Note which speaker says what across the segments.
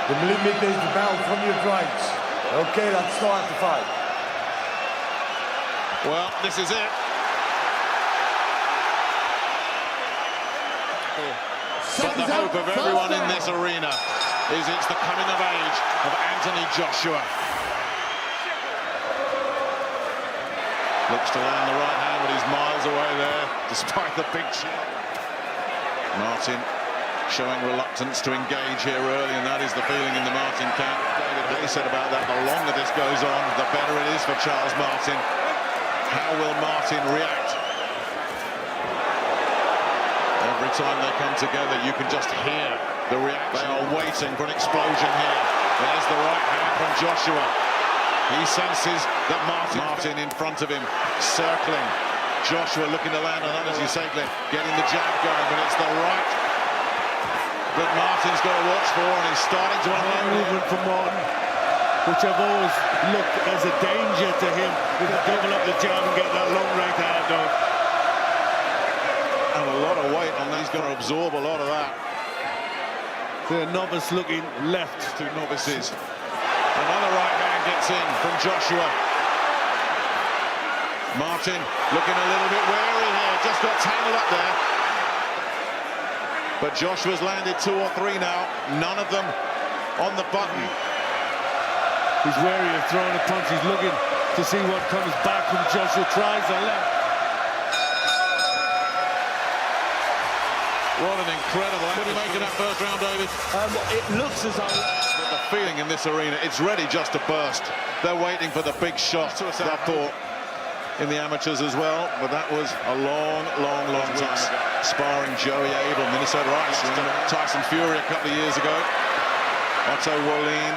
Speaker 1: The millimeter is bound from your joints. Okay, let's start the fight.
Speaker 2: Well, this is it. But the hope of everyone in this arena is it's the coming of age of Anthony Joshua. Looks to land the right hand, but he's miles away there, despite the big shield. Martin showing reluctance to engage here early, and that is the feeling in the Martin camp. David Hay said about that, the longer this goes on, the better it is for Charles Martin. How will Martin react? Every time they come together, you can just hear the reaction. They are waiting for an explosion here. There's the right hand from Joshua. He senses that Martin in front of him, circling. Joshua looking to land on that, as you say, Glenn, getting the jab going, but it's the right that Martin's got to watch for, and he's starting to unload
Speaker 3: movement from Martin, which I've always looked as a danger to him, with the double up the jab and get that long right hand on.
Speaker 2: And a lot of weight on that. He's going to absorb a lot of that.
Speaker 3: The novice looking left.
Speaker 2: Two novices. Another right hand gets in from Joshua. Martin looking a little bit wary here. Just got tangled up there. But Joshua's landed 2 or 3 now. None of them on the button.
Speaker 3: He's wary of throwing a punch. He's looking to see what comes back from Joshua. Tries the left.
Speaker 2: What an incredible... What do you make of that first round, David?
Speaker 4: It looks as though...
Speaker 2: The feeling in this arena, it's ready just to burst. They're waiting for the big shot, I thought, in the amateurs as well. But that was a long time. Sparring Joey Abel, Minnesota Rice, Tyson Fury a couple of years ago. Otto Wallin.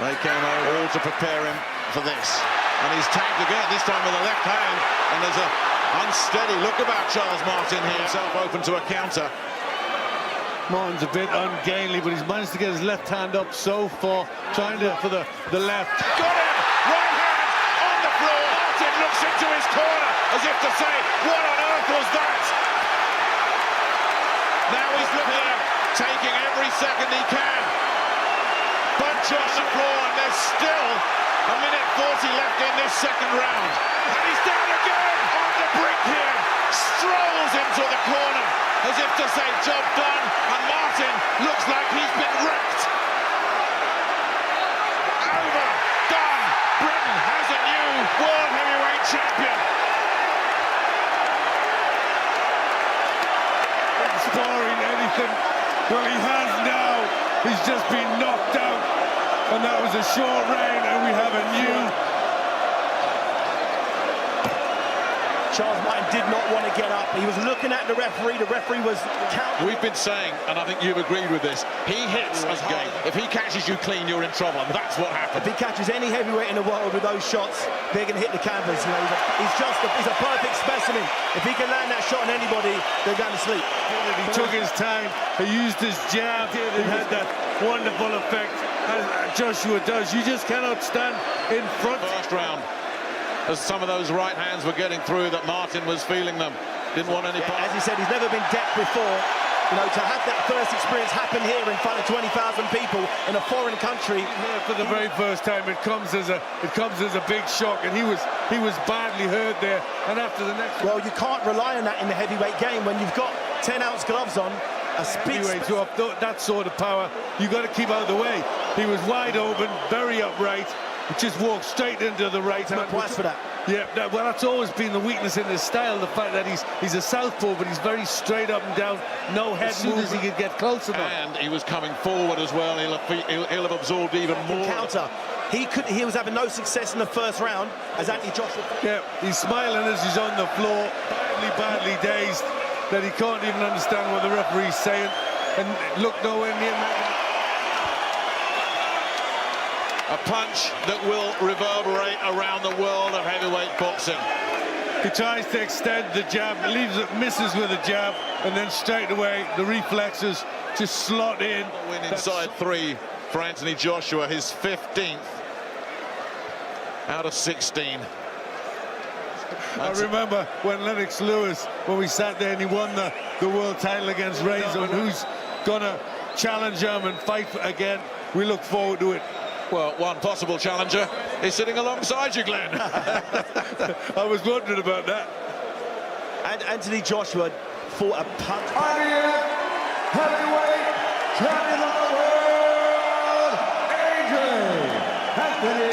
Speaker 2: They came over all to prepare him for this. And he's tagged again, this time with a left hand. And there's a unsteady look about Charles Martin here. Himself open to a counter.
Speaker 3: Martin's a bit ungainly, but he's managed to get his left hand up so far, trying to for the left.
Speaker 2: Got him! Right hand on the floor. Martin looks into his corner as if to say, what on earth was that? Now he's looking at taking every second he can. Bunch on the floor, and there's still a minute 40 left in this second round. And he's down again on the brink here. Strolls into the corner as if to say, job done. And Martin looks like he's been wrecked. Over, done. Britain has a new world heavyweight champion.
Speaker 3: Sparring anything. Well, he has now. He's just been knocked out. And that was a short reign, and we have a new...
Speaker 4: Charles Martin did not want to get up. He was looking at the referee. The referee was counting.
Speaker 2: We've been saying, and I think you've agreed with this, he hits as hard. If he catches you clean, you're in trouble, and that's what happened.
Speaker 4: If he catches any heavyweight in the world with those shots, they're going to hit the canvas. You know, he's a perfect specimen. If he can land that shot on anybody, they're going to sleep.
Speaker 3: He took his time. He used his jab. It had that wonderful effect, as Joshua does. You just cannot stand in front.
Speaker 2: First round, as some of those right hands were getting through, that Martin was feeling them. Didn't want any part.
Speaker 4: As he said, he's never been decked before. You know, to have that first experience happen here in front of 20,000 people in a foreign country.
Speaker 3: For the very first time, it comes as a big shock, and he was badly hurt there. And after the next,
Speaker 4: well, you can't rely on that in the heavyweight game when you've got 10-ounce gloves on. A
Speaker 3: heavyweight to have that sort of power, you got to keep out of the way. He was wide open, very upright. Just walked straight into the right hand.
Speaker 4: Twice for that.
Speaker 3: Yeah, well, that's always been the weakness in his style, the fact that he's a southpaw, but he's very straight up and down, no head movement. As soon as he could get close enough.
Speaker 2: And he was coming forward as well. He'll have absorbed even more.
Speaker 4: Counter. He was having no success in the first round as Anthony Joshua.
Speaker 3: Yeah, he's smiling as he's on the floor, badly dazed, that he can't even understand what the referee's saying, and look nowhere near that.
Speaker 2: A punch that will reverberate around the world of heavyweight boxing.
Speaker 3: He tries to extend the jab, leaves it, misses with a jab, and then straight away the reflexes just slot in.
Speaker 2: Win inside 3 for Anthony Joshua, his 15th out of 16.
Speaker 3: I remember when Lennox Lewis, when we sat there and he won the world title against Razor, and who's gonna challenge him and fight again. We look forward to it.
Speaker 2: Well, one possible challenger is sitting alongside you, Glenn.
Speaker 3: I was wondering about that.
Speaker 4: And Anthony Joshua fought a punch.
Speaker 1: Heavyweight champion of the world, Anthony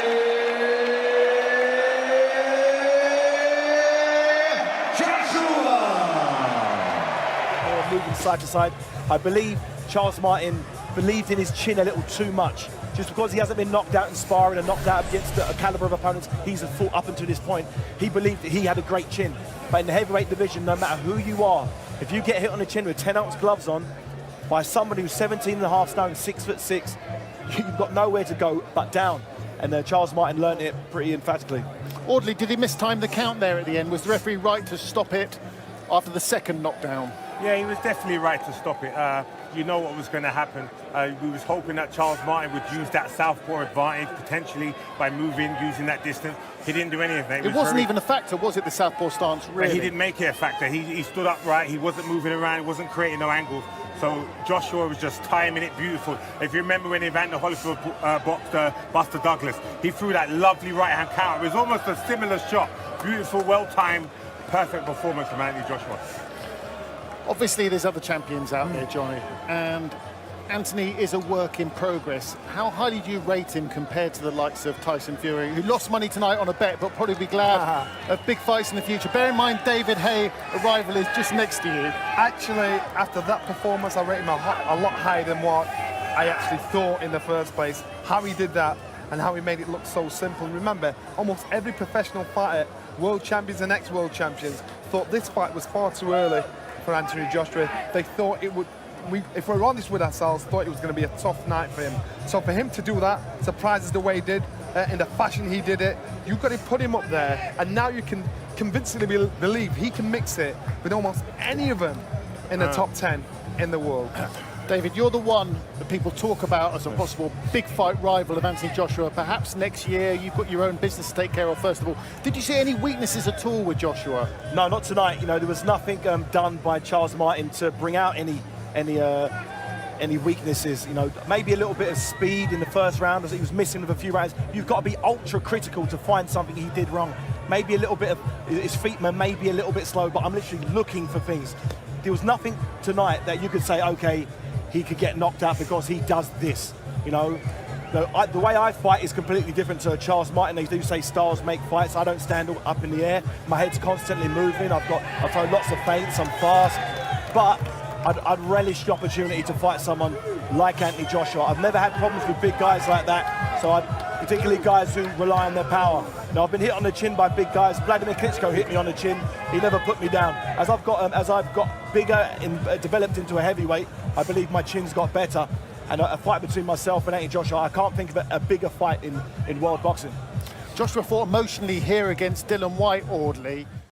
Speaker 1: Joshua.
Speaker 4: Moving side to side. I believe Charles Martin believed in his chin a little too much. Just because he hasn't been knocked out in sparring and knocked out against a caliber of opponents he's fought up until this point, he believed that he had a great chin. But in the heavyweight division, no matter who you are, if you get hit on the chin with 10-ounce gloves on by somebody who's 17.5 stone, 6'6", you've got nowhere to go but down. And Charles Martin learned it pretty emphatically.
Speaker 5: Audley, did he mistime the count there at the end? Was the referee right to stop it after the second knockdown?
Speaker 6: Yeah, he was definitely right to stop it. You know what was going to happen. We was hoping that Charles Martin would use that southpaw advantage potentially by moving, using that distance. He didn't do any of that.
Speaker 5: It wasn't even a factor, was it, the southpaw stance, really?
Speaker 6: He didn't make it a factor. He stood upright. He wasn't moving around. He wasn't creating no angles. So Joshua was just timing it beautiful. If you remember when Evander Holyfield boxed Buster Douglas, he threw that lovely right-hand counter. It was almost a similar shot. Beautiful, well-timed, perfect performance from Anthony Joshua.
Speaker 5: Obviously, there's other champions out there, Johnny, and Anthony is a work in progress. How highly do you rate him compared to the likes of Tyson Fury, who lost money tonight on a bet, but probably be glad of big fights in the future? Bear in mind, David Haye, a rival, is just next to you.
Speaker 7: Actually, after that performance, I rate him a lot higher than what I actually thought in the first place. How he did that and how he made it look so simple. Remember, almost every professional fighter, world champions and ex-world champions, thought this fight was far too early for Anthony Joshua. They thought it would, if we're honest with ourselves, thought it was going to be a tough night for him. So for him to do that, surprises the way he did, in the fashion he did it, you've got to put him up there, and now you can convincingly believe he can mix it with almost any of them in the top 10 in the world.
Speaker 5: David, you're the one that people talk about as a possible big fight rival of Anthony Joshua. Perhaps next year. You've got your own business to take care of, first of all. Did you see any weaknesses at all with Joshua?
Speaker 4: No, not tonight. You know, there was nothing done by Charles Martin to bring out any weaknesses. You know, maybe a little bit of speed in the first round, as he was missing with a few rounds. You've got to be ultra critical to find something he did wrong. Maybe a little bit of his feet were maybe a little bit slow, but I'm literally looking for things. There was nothing tonight that you could say, okay, he could get knocked out because he does this. You know, the way I fight is completely different to Charles Martin. They do say styles make fights. I don't stand up in the air. My head's constantly moving. I throw lots of feints. I'm fast, but I'd relish the opportunity to fight someone like Anthony Joshua. I've never had problems with big guys like that, so particularly guys who rely on their power. Now, I've been hit on the chin by big guys. Vladimir Klitschko hit me on the chin. He never put me down. As I've got bigger and developed into a heavyweight, I believe my chin's got better. And a fight between myself and Anthony Joshua, I can't think of a bigger fight in world boxing.
Speaker 5: Joshua fought emotionally here against Dillian Whyte, Audley.